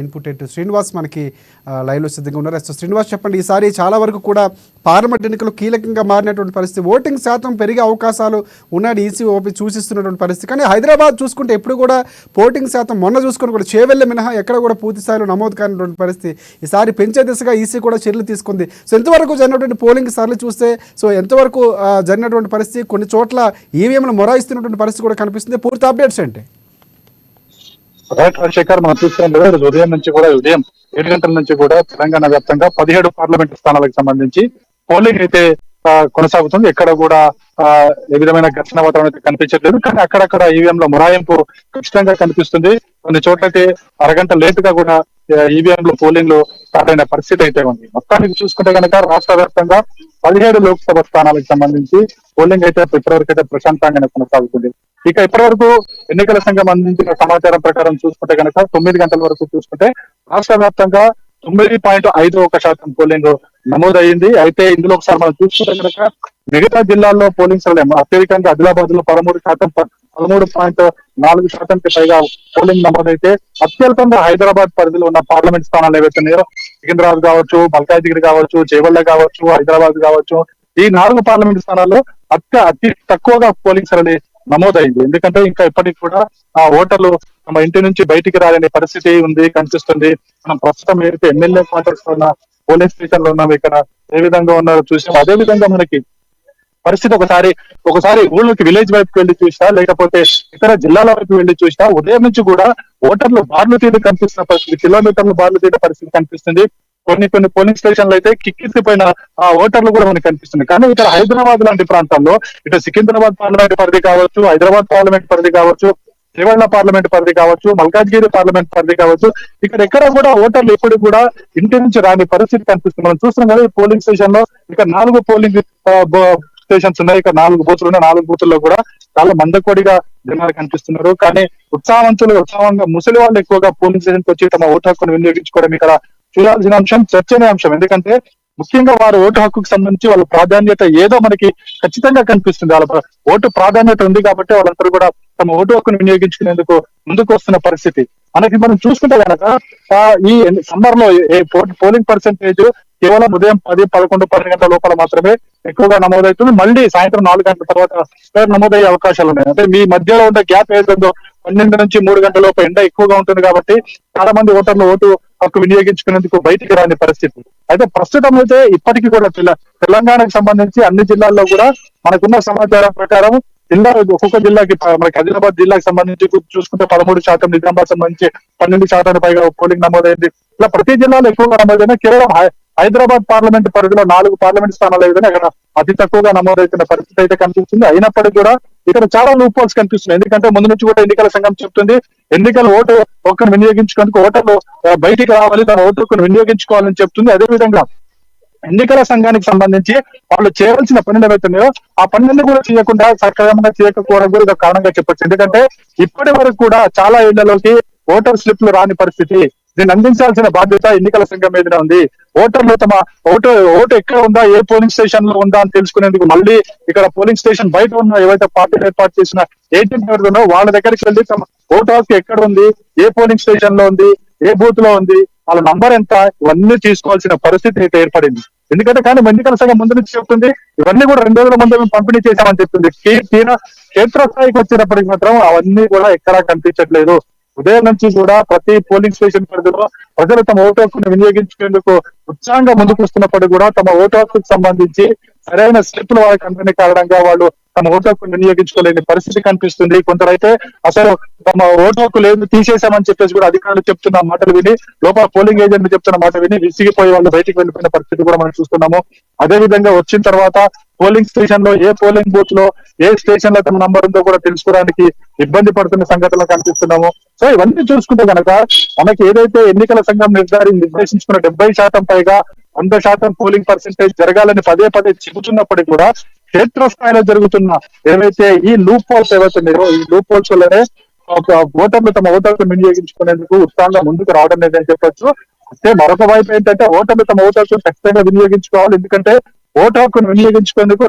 Input Srinivas మనకి లైవ్లో సిద్ధంగా ఉన్నారు. శ్రీనివాస్ చెప్పండి, ఈసారి చాలా వరకు కూడా పార్లమెంట్ ఎన్నికలు కీలకంగా మారినటువంటి పరిస్థితి, ఓటింగ్ శాతం పెరిగే అవకాశాలు ఉన్నాడు ఈసీ ఓపీ సూచిస్తున్నటువంటి పరిస్థితి. కానీ హైదరాబాద్ చూసుకుంటే ఎప్పుడు కూడా ఓటింగ్ శాతం మొన్న చూసుకుని కూడా చేవెళ్ళ మినహా ఎక్కడ కూడా పూర్తి స్థాయిలో నమోదు కానిటువంటి పరిస్థితి. ఈసారి పెంచే దిశగా ఈసీ కూడా చర్యలు తీసుకుంది. సో ఎంతవరకు జరిగినటువంటి పోలింగ్ సార్లు చూస్తే ఎంతవరకు జరిగినటువంటి పరిస్థితి, కొన్ని చోట్ల ఈవీఎంలు మొరాయిస్తున్నటువంటి పరిస్థితి కూడా కనిపిస్తుంది. పూర్తి అప్డేట్స్ ఏంటి? రైట్ రాజశేఖర్, మనం చూస్తాం కదా ఉదయం 7 గంటల నుంచి కూడా తెలంగాణ వ్యాప్తంగా 17 పార్లమెంట్ స్థానాలకు సంబంధించి పోలింగ్ అయితే కొనసాగుతుంది. ఎక్కడ కూడా ఏ విధమైన ఘర్షణ వాతావరణం అయితే కనిపించట్లేదు. కానీ అక్కడక్కడ ఈవీఎంల మొరాయింపు ఖచ్చితంగా కనిపిస్తుంది. కొన్ని చోట్లయితే అరగంట లేటుగా కూడా ఈవీఎంలు పోలింగ్ స్టార్ట్ అయిన పరిస్థితి అయితే ఉంది. మొత్తానికి చూసుకుంటే కనుక రాష్ట్ర వ్యాప్తంగా 17 లోక్సభ స్థానాలకు సంబంధించి పోలింగ్ అయితే ఇప్పటివరకు అయితే ప్రశాంతంగానే కొనసాగుతుంది. ఇక ఇప్పటి ఎన్నికల సంఘం అందించిన సమాచారం ప్రకారం చూసుకుంటే కనుక 9 గంటల వరకు చూసుకుంటే రాష్ట్ర వ్యాప్తంగా 9.51% పోలింగ్ నమోదయ్యింది. అయితే ఇందులో ఒకసారి మనం చూసుకుంటే కనుక మిగతా జిల్లాల్లో పోలింగ్ సరళం అత్యధికంగా ఆదిలాబాద్ లో 13.4%కి పైగా పోలింగ్ నమోదైతే అత్యల్పంగా హైదరాబాద్ పరిధిలో ఉన్న పార్లమెంట్ స్థానాలు ఏవైతున్నాయో సికింద్రాబాద్ కావచ్చు, మల్కాజ్గిరి కావచ్చు, చేవెళ్ల కావచ్చు, హైదరాబాద్ కావచ్చు, ఈ 4 పార్లమెంట్ స్థానాల్లో అతి తక్కువగా పోలింగ్ సరళి నమోదైంది. ఎందుకంటే ఇంకా ఇప్పటికి కూడా ఆ ఓటర్లు తమ ఇంటి నుంచి బయటికి రాలనే పరిస్థితి కనిపిస్తుంది. మనం ప్రస్తుతం ఏదైతే ఎమ్మెల్యే క్వార్టర్స్ ఉన్న పోలింగ్ స్టేషన్ లో ఉన్నాం, ఇక్కడ ఏ విధంగా ఉన్నారో చూసాం. అదే విధంగా మనకి పరిస్థితి ఒకసారి ఊళ్ళోకి విలేజ్ వైపుకి వెళ్లి చూసినా, లేకపోతే ఇతర జిల్లాల వైపు వెళ్లి చూసినా ఉదయం నుంచి కూడా ఓటర్లు బార్లు తీయడం కనిపిస్తున్న పరిస్థితి, కిలోమీటర్లు బార్లు తీయడం పరిస్థితి కనిపిస్తుంది. కొన్ని పోలింగ్ స్టేషన్లు అయితే కిక్కిరిసిపోయిన ఆ ఓటర్లు కూడా మనకు కనిపిస్తుంది. కానీ ఇక్కడ హైదరాబాద్ లాంటి ప్రాంతాల్లో ఇటు సికింద్రాబాద్ పార్లమెంట్ పరిధి కావచ్చు, హైదరాబాద్ పార్లమెంట్ పరిధి కావచ్చు, చేవెళ్ల పార్లమెంట్ పరిధి కావచ్చు, మల్కాజ్గిరి పార్లమెంట్ పరిధి కావచ్చు, ఇక్కడ ఎక్కడ కూడా ఓటర్లు ఇప్పుడు కూడా ఇంటి నుంచి రాని పరిస్థితి కనిపిస్తుంది. మనం చూస్తున్నాం కదా, ఈ పోలింగ్ స్టేషన్ లో ఇక్కడ 4 పోలింగ్ స్టేషన్స్ ఉన్నాయి. ఇక్కడ 4 బూతులు ఉన్నాయి. 4 బూతుల్లో కూడా చాలా మందకోడిగా జనాలు కనిపిస్తున్నారు. కానీ ఉత్సాహంగా ముసలి వాళ్ళు ఎక్కువగా పోలింగ్ స్టేషన్ కి వచ్చి తమ ఓటు హక్కును వినియోగించుకోవడం ఇక్కడ చూడాల్సిన అంశం, చర్చనీయ అంశం. ఎందుకంటే ముఖ్యంగా వారి ఓటు హక్కుకు సంబంధించి వాళ్ళ ప్రాధాన్యత ఏదో మనకి ఖచ్చితంగా కనిపిస్తుంది. వాళ్ళ ఓటు ప్రాధాన్యత ఉంది కాబట్టి వాళ్ళందరూ కూడా తమ ఓటు హక్కును వినియోగించుకునేందుకు ముందుకు వస్తున్న పరిస్థితి మనకి మనం చూసుకుంటే కనుక ఈ సమ్మర్ లో పోలింగ్ పర్సెంటేజ్ కేవలం ఉదయం 10, 11, 12 గంటల లోపల మాత్రమే ఎక్కువగా నమోదవుతుంది. మళ్ళీ సాయంత్రం 4 గంటల తర్వాత నమోదయ్యే అవకాశాలు ఉన్నాయి. అంటే మీ మధ్యలో ఉండే గ్యాప్ ఏదో 12 నుంచి 3 గంటల లోపు ఎండ ఎక్కువగా ఉంటుంది కాబట్టి చాలా మంది ఓటర్లు ఓటు హక్కు వినియోగించుకునేందుకు బయటికి రాని పరిస్థితి. అయితే ప్రస్తుతం అయితే ఇప్పటికీ కూడా తెలంగాణకు సంబంధించి అన్ని జిల్లాల్లో కూడా మనకున్న సమాచారం ప్రకారం ఒక్కొక్క జిల్లాకి మనకి ఆదిలాబాద్ జిల్లాకి సంబంధించి చూసుకుంటే 13%, నిజామాబాద్ సంబంధించి 12% పైగా పోలింగ్ నమోదైంది. ఇలా ప్రతి జిల్లాలో ఎక్కువగా నమోదైనా కేవలం హైదరాబాద్ పార్లమెంట్ పరిధిలో 4 పార్లమెంట్ స్థానాలు ఏదైనా అక్కడ అతి తక్కువగా నమోదవుతున్న పరిస్థితి అయితే కనిపిస్తుంది. అయినప్పటికీ కూడా ఇక్కడ చాలా లూప్ హోల్స్ కనిపిస్తున్నాయి. ఎందుకంటే ముందు నుంచి కూడా ఎన్నికల సంఘం చెప్తుంది, ఎన్నికల ఓటు హక్కును వినియోగించుకునేందుకు ఓటర్లు బయటికి రావాలి, తన ఓటు హక్కును వినియోగించుకోవాలని చెప్తుంది. అదేవిధంగా ఎన్నికల సంఘానికి సంబంధించి వాళ్ళు చేయవలసిన పనులు ఏవైతున్నాయో ఆ పనులన్నీ కూడా చేయకుండా సక్రమంగా చేయకపోవడం కూడా ఒక కారణంగా చెప్పొచ్చు. ఎందుకంటే ఇప్పటి వరకు కూడా చాలా ఇళ్లలోకి ఓటర్ స్లిప్లు రాని పరిస్థితి. దీన్ని అందించాల్సిన బాధ్యత ఎన్నికల సంఘం మీదనే ఉంది. ఓటర్లు తమ ఓటు ఎక్కడ ఉందా, ఏ పోలింగ్ స్టేషన్ లో ఉందా అని తెలుసుకునేందుకు మళ్ళీ ఇక్కడ పోలింగ్ స్టేషన్ బయట ఉన్న ఏవైతే పార్టీలు ఏర్పాటు చేసిన ఏజెంట్ ఎవరిదో వాళ్ళ దగ్గరికి వెళ్ళి తమ ఓటు హక్కు ఎక్కడ ఉంది, ఏ పోలింగ్ స్టేషన్ లో ఉంది, ఏ బూత్ లో ఉంది, వాళ్ళ నంబర్ ఎంత, ఇవన్నీ తీసుకోవాల్సిన పరిస్థితి అయితే ఏర్పడింది. ఎందుకంటే కానీ ఎన్నికల సంఘం ముందు నుంచి చెప్తుంది ఇవన్నీ కూడా 2 రోజుల ముందు మేము పంపిణీ చేశామని చెప్తుంది. క్షేత్రస్థాయికి వచ్చినప్పటికి మాత్రం అవన్నీ కూడా ఎక్కడా కనిపించట్లేదు. ఉదయం నుంచి కూడా ప్రతి పోలింగ్ స్టేషన్ పరిధిలో ప్రజలు తమ ఓటు హక్కును వినియోగించుకునేందుకు ఉత్సాహంగా ముందుకు వస్తున్నప్పటికీ కూడా తమ ఓటు హక్కుకు సంబంధించి సరైన స్లిప్లు వాళ్ళకి అందని కారణంగా వాళ్ళు తమ ఓటు హక్కును వినియోగించుకోలేని పరిస్థితి కనిపిస్తుంది. కొందరైతే అసలు తమ ఓటు హక్కు లేదు, తీసేశామని చెప్పేసి కూడా అధికారులు చెప్తున్న మాటలు విని, లోపల పోలింగ్ ఏజెంట్లు చెప్తున్న మాట విని విసిగిపోయి వాళ్ళు బయటికి వెళ్ళిపోయిన పరిస్థితి కూడా మనం చూస్తున్నాము. అదే విధంగా వచ్చిన తర్వాత పోలింగ్ స్టేషన్ లో ఏ పోలింగ్ బూత్ లో ఏ స్టేషన్ లో తమ నంబర్ ఉందో కూడా తెలుసుకోవడానికి ఇబ్బంది పడుతున్న సంఘటనలు కనిపిస్తున్నాము. సో ఇవన్నీ చూసుకుంటే కనుక మనకి ఏదైతే ఎన్నికల సంఘం నిర్దేశించుకున్న 70% పైగా 100% పోలింగ్ పర్సెంటేజ్ జరగాలని పదే చెబుతున్నప్పటికీ కూడా క్షేత్రస్థాయిలో జరుగుతున్న ఏవైతే ఈ లూప్ హోల్స్ ఏవైతున్నాయో ఈ లూప్ హోల్స్ వల్లనే ఓటర్లు తమ ఓటర్లు వినియోగించుకునేందుకు ఉత్సాహంగా ముందుకు రావడం లేదని చెప్పొచ్చు. అయితే మరొక వైపు ఏంటంటే ఓటర్లు తమ ఓటు హక్కును ఖచ్చితంగా వినియోగించుకోవాలి. ఎందుకంటే ఓటు హక్కును వినియోగించుకునేందుకు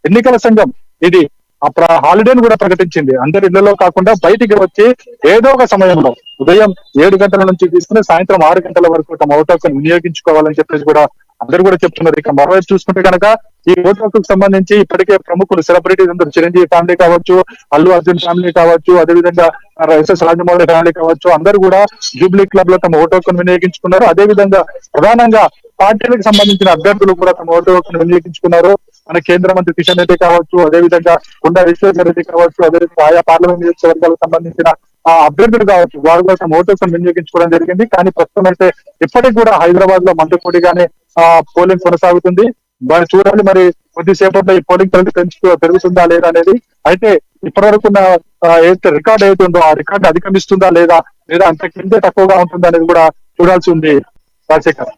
ఎన్నికల సంఘం ఇది అప్పుడు హాలిడేని కూడా ప్రకటించింది. అందరి ఇళ్లలో కాకుండా బయటికి వచ్చి ఏదో ఒక సమయంలో ఉదయం 7 గంటల నుంచి తీసుకుని సాయంత్రం 6 గంటల వరకు తమ ఓటు హక్కును వినియోగించుకోవాలని చెప్పేసి కూడా అందరూ కూడా చెప్తున్నారు. ఇక మరోవైపు చూసుకుంటే కనుక ఈ ఓటు హక్కుకు సంబంధించి ఇప్పటికే ప్రముఖులు సెలబ్రిటీస్ అందరూ చిరంజీవి ఫ్యామిలీ కావచ్చు, అల్లు అర్జున్ ఫ్యామిలీ కావచ్చు, అదేవిధంగా ఎస్ఎస్ రాజమౌళి ఫ్యామిలీ కావచ్చు, అందరూ కూడా జూబ్లీ క్లబ్ లో తమ ఓటు హక్కును వినియోగించుకున్నారు. అదేవిధంగా ప్రధానంగా పార్టీలకు సంబంధించిన అభ్యర్థులు కూడా తమ ఓటు హక్కును వినియోగించుకున్నారు. మన కేంద్ర మంత్రి కిషన్ రెడ్డి కావచ్చు, అదేవిధంగా కొండా విశ్వేశ్వర రెడ్డి కావచ్చు, అదేవిధంగా ఆయా పార్లమెంట్ నియోజకవర్గాలకు సంబంధించిన అభ్యర్థులు కావచ్చు, వారు కూడా ఓటు హక్కును వినియోగించుకోవడం జరిగింది. కానీ ప్రస్తుతం అయితే ఇప్పటికి కూడా హైదరాబాద్ లో మందుకోడిగానే పోలింగ్ కొనసాగుతుంది. మరి చూడాలి మరి కొద్దిసేపట్లో ఈ పోలింగ్ పెరుగుతుందా లేదా అనేది. అయితే ఇప్పటివరకున్న ఏదైతే రికార్డ్ అవుతుందో ఆ రికార్డు అధిగమిస్తుందా లేదా అంత కిందే తక్కువగా ఉంటుందా అనేది కూడా చూడాల్సి ఉంది. రాజశేఖర్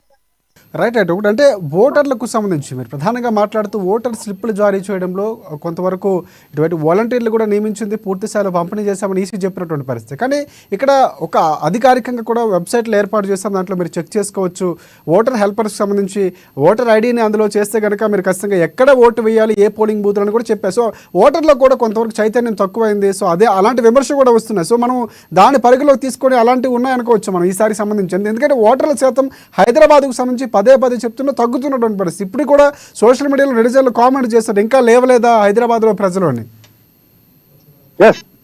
రైట్ ఒకటి అంటే ఓటర్లకు సంబంధించి మీరు ప్రధానంగా మాట్లాడుతూ ఓటర్ స్లిప్పులు జారీ చేయడంలో కొంతవరకు ఇటువంటి వాలంటీర్లు కూడా నియమించింది, పూర్తి స్థాయిలో పంపిణీ చేశామని ఈసీ చెప్పినటువంటి పరిస్థితి. కానీ ఇక్కడ ఒక అధికారికంగా కూడా వెబ్సైట్లు ఏర్పాటు చేస్తాం, దాంట్లో మీరు చెక్ చేసుకోవచ్చు. ఓటర్ హెల్పర్కి సంబంధించి ఓటర్ ఐడిని అందులో చేస్తే కనుక మీరు ఖచ్చితంగా ఎక్కడ ఓటు వేయాలి, ఏ పోలింగ్ బూత్ అని కూడా చెప్పారు. సో ఓటర్లో కూడా కొంతవరకు చైతన్యం తక్కువైంది. సో అదే అలాంటి విమర్శ కూడా వస్తున్నాయి. సో మనం దాని పరిధిలోకి తీసుకొని అలాంటివి ఉన్నాయనుకోవచ్చు మనం ఈసారి సంబంధించింది. ఎందుకంటే ఓటర్ల శాతం హైదరాబాద్కు సంబంధించి పదే చెప్తున్నా తగ్గుతున్నటువంటి పరిస్థితి. ఇప్పుడు కూడా సోషల్ మీడియాలో నెటిజన్లు కామెంట్ చేస్తారు, ఇంకా లేవలేదా హైదరాబాద్ లో ప్రజలు అని.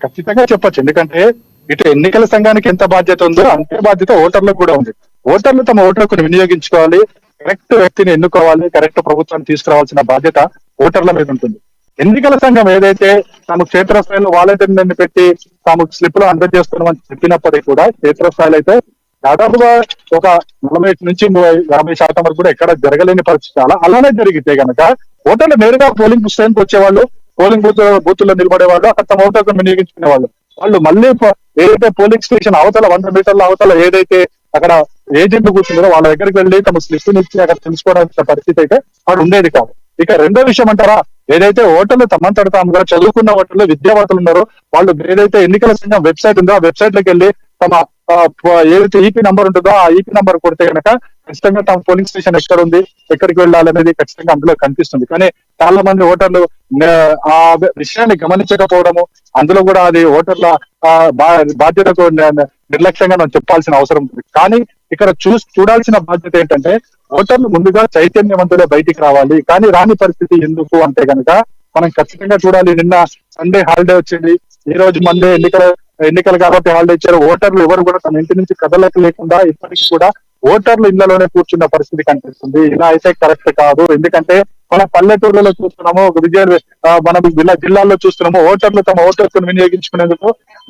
ఖచ్చితంగా చెప్పొచ్చు. ఎందుకంటే ఇటు ఎన్నికల సంఘానికి ఎంత బాధ్యత ఉందో అంతే బాధ్యత ఓటర్లకు కూడా ఉంది. ఓటర్లు తమ ఓటు హక్కును వినియోగించుకోవాలి, కరెక్ట్ వ్యక్తిని ఎన్నుకోవాలి, కరెక్ట్ ప్రభుత్వాన్ని తీసుకురావాల్సిన బాధ్యత ఓటర్ల మీద ఉంటుంది. ఎన్నికల సంఘం ఏదైతే తాము క్షేత్రస్థాయిలో వాలంటీర్లను పెట్టి తాము స్లిప్లు అందజేస్తున్నామని చెప్పినప్పటికీ కూడా క్షేత్రస్థాయిలో అయితే దాదాపుగా ఒక 40 నుంచి 50% వరకు కూడా ఎక్కడ జరగలేని పరిస్థితి. అలానే జరిగితే కనుక ఓటర్లు నేరుగా పోలింగ్ స్టేషన్కి వచ్చేవాళ్ళు, పోలింగ్ బూతుల్లో నిలబడే వాళ్ళు, అక్కడ తమ ఓటు హక్కును వినియోగించుకునే వాళ్ళు మళ్ళీ ఏదైతే పోలింగ్ స్టేషన్ అవతల 100 మీటర్ల అవతల ఏదైతే అక్కడ ఏజెంట్ కూర్చున్నారో వాళ్ళ దగ్గరికి వెళ్ళి తమ స్లిప్ నుంచి అక్కడ తెలుసుకోవడానికి పరిస్థితి అయితే అక్కడ ఉండేది కాదు. ఇక రెండో విషయం అంటారా, ఏదైతే ఓటర్లు తమంతట తాముగా చదువుకున్న ఓటర్లు విద్యావంతులు ఉన్నారో వాళ్ళు ఏదైతే ఎన్నికల సంఘం వెబ్సైట్ ఉందో ఆ వెబ్సైట్ లోకి వెళ్ళి తమ ఏదైతే ఈపీ నంబర్ ఉంటుందో ఆ ఈపీ నంబర్ కొడితే కనుక ఖచ్చితంగా తమ పోలింగ్ స్టేషన్ ఎక్కడ ఉంది, ఎక్కడికి వెళ్ళాలి అనేది ఖచ్చితంగా అందులో కనిపిస్తుంది. కానీ చాలా మంది ఓటర్లు ఆ విషయాన్ని గమనించకపోవడము, అందులో కూడా అది ఓటర్ల బాధ్యతకు నిర్లక్ష్యంగా మనం చెప్పాల్సిన అవసరం ఉంది. కానీ ఇక్కడ చూడాల్సిన బాధ్యత ఏంటంటే ఓటర్లు ముందుగా చైతన్యవంతులే బయటికి రావాలి. కానీ రాని పరిస్థితి ఎందుకు అంటే కనుక మనం ఖచ్చితంగా చూడాలి. నిన్న సండే హాలిడే వచ్చింది, ఈ రోజు మండే ఎన్నికలు కాబట్టి హాలిడే ఇచ్చారు. ఓటర్లు ఎవరు కూడా తమ ఇంటి నుంచి కదలకు లేకుండా ఇప్పటికీ కూడా ఓటర్లు ఇళ్లలోనే కూర్చున్న పరిస్థితి కనిపిస్తుంది. ఇలా అయితే కరెక్ట్ కాదు. ఎందుకంటే మన పల్లెటూర్లలో చూస్తున్నాము, మన జిల్లాల్లో చూస్తున్నాము, ఓటర్లు తమ ఓటు హక్కును వినియోగించుకునేందుకు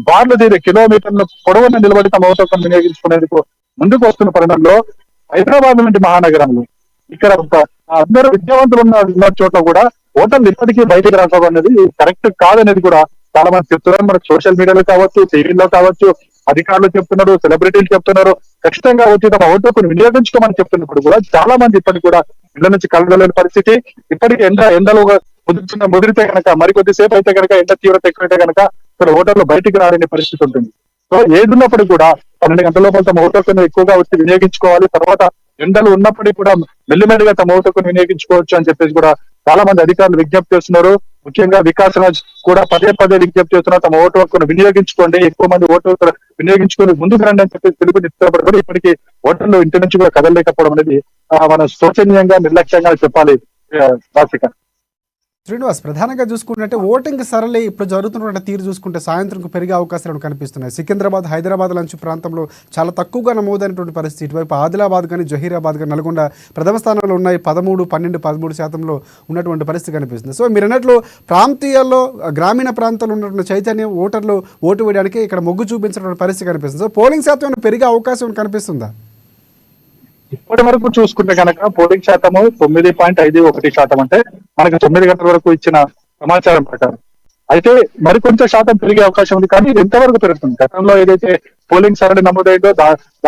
బార్లు తీరే కిలోమీటర్ల పొడవున నిలబడి తమ ఓటు హక్కును వినియోగించుకునేందుకు ముందుకు వస్తున్న పరిణామంలో హైదరాబాద్ వంటి మహానగరంలో ఇక్కడ అందరూ విద్యావంతులు ఉన్న చోట్ల కూడా ఓటర్లు ఇప్పటికీ బయటకు రావడం అనేది కరెక్ట్ కాదనేది కూడా చాలా మంది చెప్తున్నారు. మనకు సోషల్ మీడియాలో కావచ్చు, టీవీలో కావచ్చు, అధికారులు చెప్తున్నారు, సెలబ్రిటీలు చెప్తున్నారు. ఖచ్చితంగా వచ్చి తమ ఓటు హక్కును వినియోగించుకోమని చెప్తున్నప్పుడు కూడా చాలా మంది ఇప్పటికి కూడా ఇళ్ల నుంచి కలగలేని పరిస్థితి. ఇప్పటికీ ఎండలో ముదిరితే కనుక మరికొద్దిసేపు అయితే కనుక ఎండ తీవ్రత ఎక్కువైతే కనుక ఇక్కడ ఓటర్లు బయటికి రాలేని పరిస్థితి ఉంటుంది. సో ఏది ఉన్నప్పటికీ కూడా 12 గంటల లోపల తమ ఓటు హక్కును ఎక్కువగా వచ్చి వినియోగించుకోవాలి. తర్వాత ఎండలు ఉన్నప్పటికీ కూడా మెల్లిమెల్లిగా తమ ఓటు హక్కును వినియోగించుకోవచ్చు అని చెప్పేసి కూడా చాలా మంది అధికారులు విజ్ఞప్తి చేస్తున్నారు. ముఖ్యంగా వికాస్ రాజ్ కూడా పదే విజ్ఞప్తి చేస్తున్నారు, తమ ఓటు హక్కును వినియోగించుకోండి, ఎక్కువ మంది ఓటు హక్కును వినియోగించుకొని ముందుకు రండి అని చెప్పేసి పిలుపునిస్తున్నప్పుడు కూడా ఇప్పటికీ ఓటర్లు ఇంటి నుంచి కూడా కదలలేకపోవడం అనేది మనం శోచనీయంగా నిర్లక్ష్యంగా చెప్పాలి. రాజశేఖర్ శ్రీనివాస్, ప్రధానంగా చూసుకుంటే ఓటింగ్ సరళి ఇప్పుడు జరుగుతున్న తీరు చూసుకుంటే సాయంత్రంకు పెరిగే అవకాశాలు కనిపిస్తున్నాయి. సికింద్రాబాద్, హైదరాబాద్ లాంటి ప్రాంతంలో చాలా తక్కువగా నమోదైనటువంటి పరిస్థితి. ఇటువైపు ఆదిలాబాద్ కానీ, జహీరాబాద్ కానీ, నల్గొండ ప్రథమ స్థానంలో ఉన్నాయి. 13, 12, 13% ఉన్నటువంటి పరిస్థితి కనిపిస్తుంది. సో మీరు అన్నట్లు ప్రాంతీయాల్లో, గ్రామీణ ప్రాంతాల్లో ఉన్నటువంటి చైతన్యం ఓటర్లు ఓటు వేయడానికి ఇక్కడ మొగ్గు చూపించినటువంటి పరిస్థితి కనిపిస్తుంది. సో పోలింగ్ శాతం పెరిగే అవకాశం కనిపిస్తుందా? ఇప్పటి వరకు చూసుకుంటే కనుక పోలింగ్ శాతము 9.51% అంటే మనకు 9 గంటల వరకు ఇచ్చిన సమాచారం ప్రకారం. అయితే మరికొంచెం శాతం పెరిగే అవకాశం ఉంది. కానీ ఇది ఎంతవరకు పెరుగుతుంది? గతంలో ఏదైతే పోలింగ్ సరళి నమోదైందో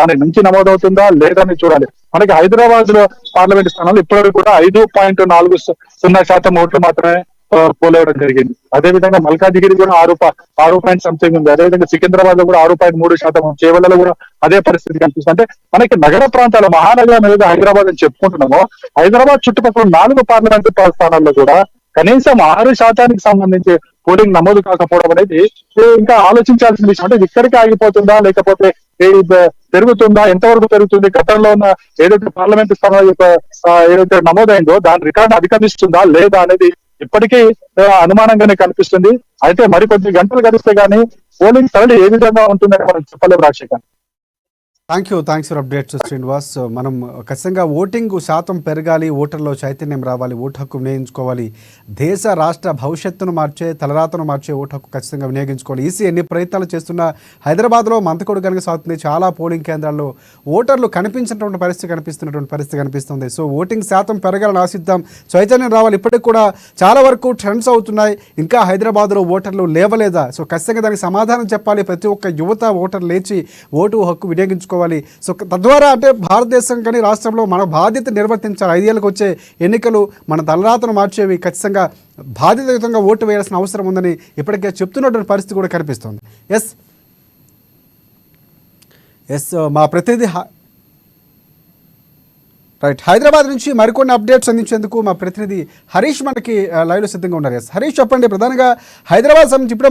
దాని నుంచి నమోదవుతుందా లేదా అని చూడాలి. మనకి హైదరాబాద్ లో పార్లమెంట్ స్థానాలు ఇప్పటివరకు కూడా 5.40% ఓట్లు మాత్రమే పోలేవడం జరిగింది. అదేవిధంగా మల్కాజిగిరి కూడా 6.something ఉంది. అదేవిధంగా సికింద్రాబాద్ లో కూడా 6.3%, చేవెళ్లలో కూడా అదే పరిస్థితి కనిపిస్తుంది. అంటే మనకి నగర ప్రాంతాలు, మహానగరం ఏదైతే హైదరాబాద్ అని చెప్పుకుంటున్నామో, హైదరాబాద్ చుట్టుపక్కల 4 పార్లమెంటు స్థానాల్లో కూడా కనీసం 6% సంబంధించి పోలింగ్ నమోదు కాకపోవడం అనేది ఇంకా ఆలోచించాల్సిన విషయం. అంటే ఇది ఇక్కడికి ఆగిపోతుందా, లేకపోతే పెరుగుతుందా, ఎంతవరకు పెరుగుతుంది, గతంలో ఉన్న ఏదైతే పార్లమెంట్ స్థానాల యొక్క ఏదైతే నమోదైందో దాని రికార్డు అధిగమిస్తుందా లేదా అనేది ఇప్పటికీ అనుమానంగానే కనిపిస్తుంది. అయితే మరికొద్ది గంటలు గడిస్తే గానీ పోలింగ్ సరళి ఏ విధంగా ఉంటుందని మనం చెప్పలేము Rajasekhar. Thanks for updates Srinivas. మనం ఖచ్చితంగా ఓటింగ్ శాతం పెరగాలి, ఓటర్లో చైతన్యం రావాలి, ఓటు హక్కు వినియోగించుకోవాలి. దేశ రాష్ట్ర భవిష్యత్తును మార్చే, తలరాతను మార్చే ఓటు హక్కు ఖచ్చితంగా వినియోగించుకోవాలి. ఈసీ ఎన్ని ప్రయత్నాలు చేస్తున్నా హైదరాబాద్లో మంతకొడు కనుక సాగుతుంది. చాలా పోలింగ్ కేంద్రాల్లో ఓటర్లు కనిపించినటువంటి పరిస్థితి కనిపిస్తుంది. సో ఓటింగ్ శాతం పెరగాలని ఆశిద్దాం, చైతన్యం రావాలి. ఇప్పటికి కూడా చాలా వరకు ట్రెండ్స్ అవుతున్నాయి. ఇంకా హైదరాబాద్లో ఓటర్లు లేవలేదా? సో ఖచ్చితంగా దానికి సమాధానం చెప్పాలి. ప్రతి ఒక్క యువత ఓటర్ లేచి ఓటు హక్కు వినియోగించుకోవాలి. సో తద్వారా అంటే భారతదేశం కానీ రాష్ట్రంలో మన బాధ్యత నిర్వర్తించాలి. 5 ఏళ్ళకి వచ్చే ఎన్నికలు మన తలరాతను మార్చేవి. ఖచ్చితంగా బాధ్యతాయుతంగా ఓటు వేయాల్సిన అవసరం ఉందని ఇప్పటికే చెప్తున్నటువంటి పరిస్థితి కూడా కనిపిస్తుంది. ఎస్ మా ప్రతినిధి రైట్ హైదరాబాద్ నుంచి మరికొన్ని అప్డేట్స్ అందించేందుకు మా ప్రతినిధి హరీష్ మనకి లైవ్లో సిద్ధంగా ఉన్నారు. హరీష్ చెప్పండి, ప్రధానంగా హైదరాబాద్ సంబంధించి ఇప్పుడే